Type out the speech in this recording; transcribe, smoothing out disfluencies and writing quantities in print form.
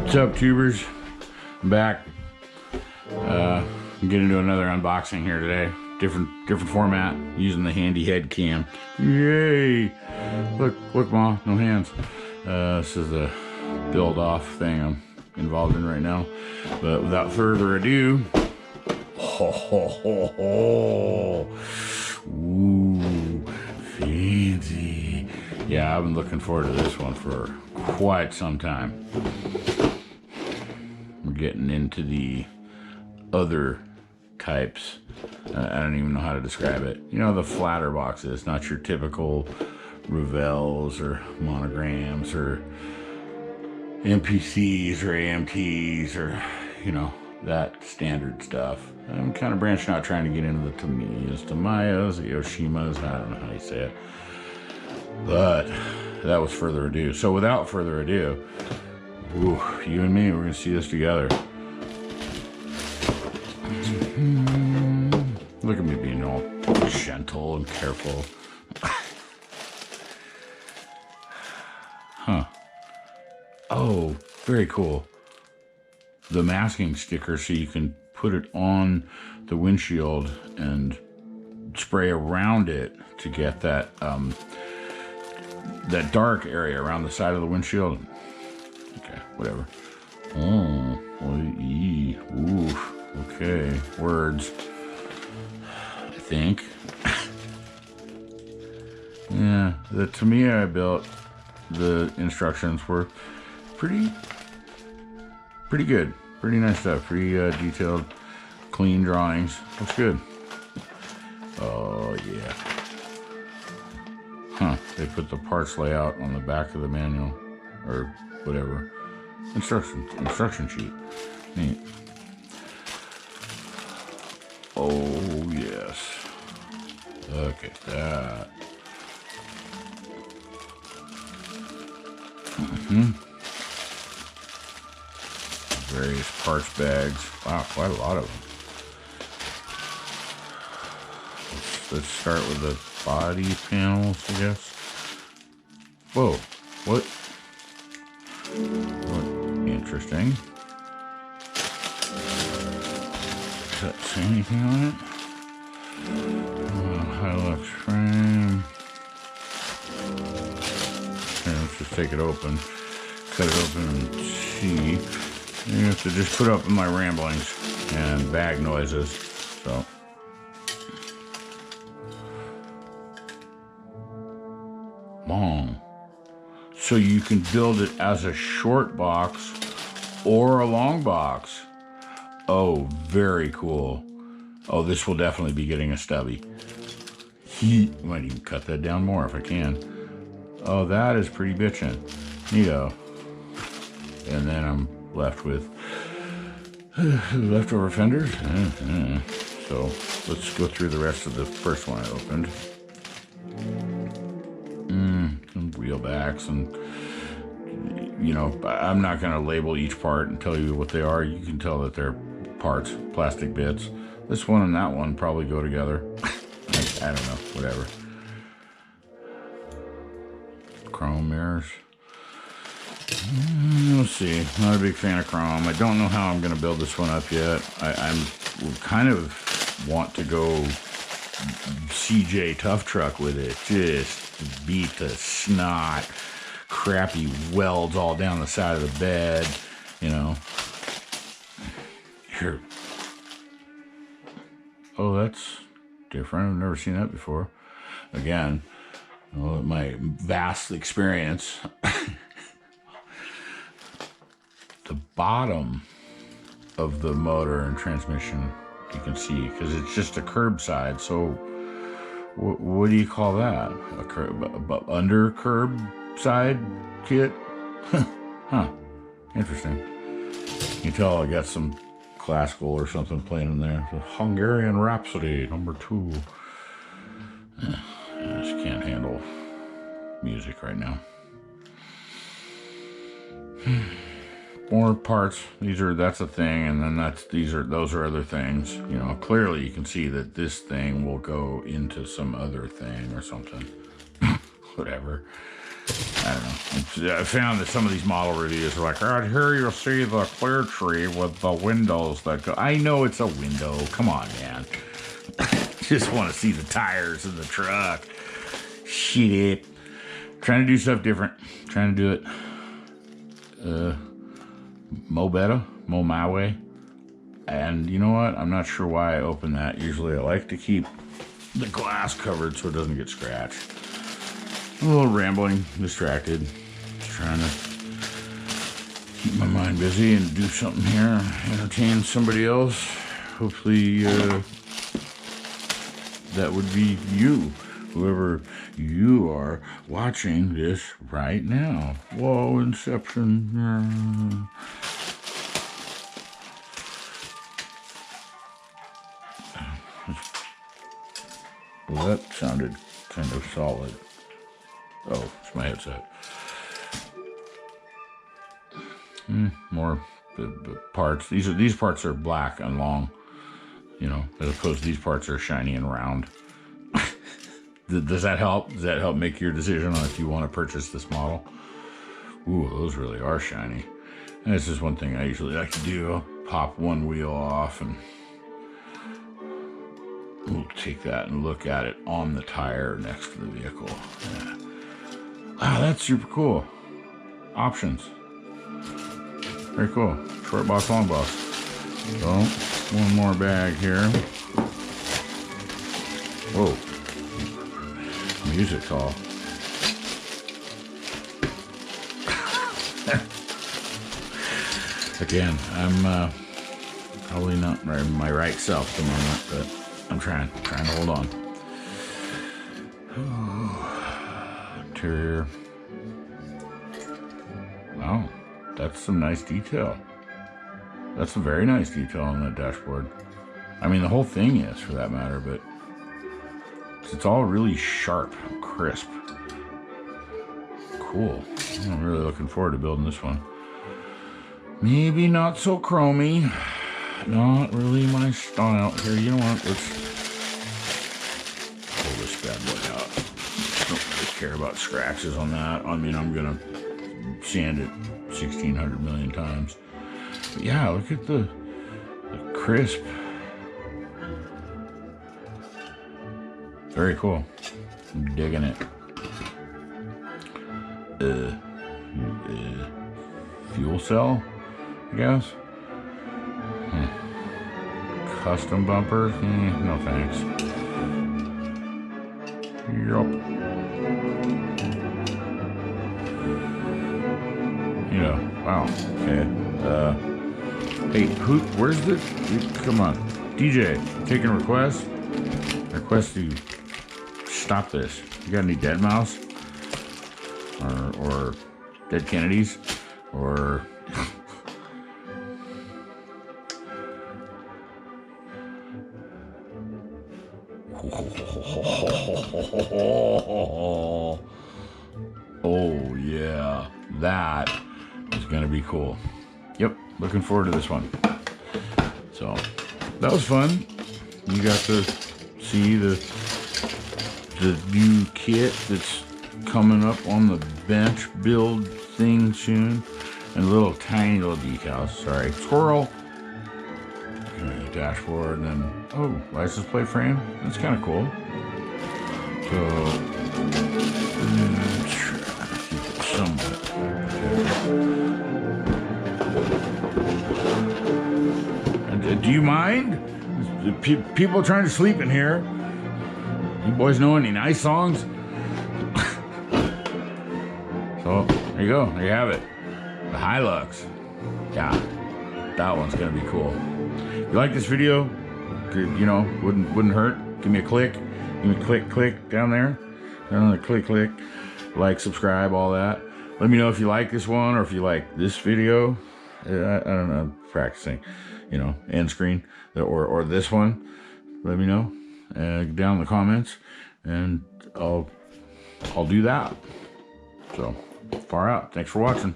What's up, tubers? I'm back. I'm getting into another unboxing here today. Different format, using the handy head cam. Yay! Look, Mom, no hands. This is a build-off thing I'm involved in right now. But without further ado, ooh, fancy. Yeah, I've been looking forward to this one for quite some time. We're getting into the other types. I don't even know how to describe it. You know, the flatter boxes, not your typical Revels or monograms or MPCs or AMTs or, you know, that standard stuff. I'm kind of branching out, trying to get into the Tamiyas, the Aoshimas, I don't know how you say it. But that was further ado. So without further ado, ooh, you and me, we're gonna see this together. Look at me being all gentle and careful. Huh. Oh, very cool. The masking sticker, so you can put it on the windshield and spray around it to get that that dark area around the side of the windshield. Okay, whatever. Oh, oof. Okay, words. I think. Yeah, the Tamiya I built, the instructions were pretty good. Pretty nice stuff. Pretty detailed, clean drawings. Looks good. Oh, yeah. Huh. They put the parts layout on the back of the manual, or whatever. Instruction sheet. Neat. Oh, yes. Look at that. Various parts bags. Wow, quite a lot of them. Let's start with the body panels, I guess. Whoa, what? Interesting. Does that say anything on it? Hi Lux frame. Okay, let's just take it open. Cut it open and see. You have to just put up with my ramblings and bag noises. So. Long. So you can build it as a short box or a long box. Oh, very cool. Oh, this will definitely be getting a stubby. Might even cut that down more if I can. Oh, that is pretty bitchin'. Neato. And then I'm left with leftover fenders. So let's go through the rest of the first one I opened. Some wheel backs, and you know, I'm not going to label each part and tell you what they are. You can tell that they're parts, plastic bits. This one and that one probably go together. I don't know, whatever. Chrome mirrors. We'll see. Not a big fan of chrome. I don't know how I'm going to build this one up yet. I'm kind of want to go CJ Tough Truck with it. Just beat the snot, crappy welds all down the side of the bed, you know. Here. Oh, that's different. I've never seen that before. Again, my vast experience. The bottom of the motor and transmission, you can see, because it's just a curbside. So what do you call that? A under curbside kit? Huh. Interesting. You can tell I got some classical or something playing in there. The Hungarian Rhapsody #2. I just can't handle music right now. More parts. That's a thing, and then those are other things. You know, clearly you can see that this thing will go into some other thing or something. Whatever. I don't know. I found that some of these model reviews are like, right here you'll see the clear tree with the windows that go. I know it's a window. Come on, man. Just want to see the tires in the truck. Shit. Trying to do stuff different. Trying to do it mo better, mo my way. And you know what? I'm not sure why I opened that. Usually I like to keep the glass covered so it doesn't get scratched. A little rambling, distracted. Just trying to keep my mind busy and do something here. Entertain somebody else. Hopefully that would be you. Whoever you are watching this right now. Whoa, Inception. Well, that sounded kind of solid. Oh, it's my headset. More the parts. These parts are black and long, you know, as opposed to these parts are shiny and round. Does that help? Does that help make your decision on if you want to purchase this model? Ooh, those really are shiny. And this is one thing I usually like to do. I'll pop one wheel off and we'll take that and look at it on the tire next to the vehicle. Yeah. Wow, that's super cool. Options. Very cool. Short box, long box. So, one more bag here. Whoa. Music hall. Again, I'm probably not my right self at the moment, but I'm trying to hold on. Interior. Wow, that's some nice detail. That's a very nice detail on that dashboard. I mean, the whole thing is, for that matter, but it's all really sharp, crisp. Cool. I'm really looking forward to building this one. Maybe not so chromy. Not really my style. Here, you know what? Let's pull this bad boy out. Don't really care about scratches on that. I mean, I'm gonna sand it 1,600 million times. But yeah, look at the crisp. Very cool. I'm digging it. Fuel cell, I guess. Custom bumper. No thanks. Yup. Yeah. Wow. Okay. Hey, where's the? Come on, DJ. Taking requests. Request to stop this. You got any dead mouse? Or dead Kennedys? Or oh yeah, that is gonna be cool. Yep, looking forward to this one. So that was fun. You got to see the new kit that's coming up on the bench build thing soon, and little tiny little decals. Sorry, squirrel. Dashboard, and then license plate frame. That's kind of cool. So keep it somewhat. And, do you mind? People trying to sleep in here. You boys know any nice songs? So there you go. There you have it. The Hi Lux. Yeah, that one's gonna be cool. If you like this video, you know, wouldn't hurt. Give me a click. Give me a click down there. Down there, click. Like, subscribe, all that. Let me know if you like this one or if you like this video. I don't know. I'm practicing. You know, end screen or this one. Let me know down in the comments, and I'll do that. So far out. Thanks for watching.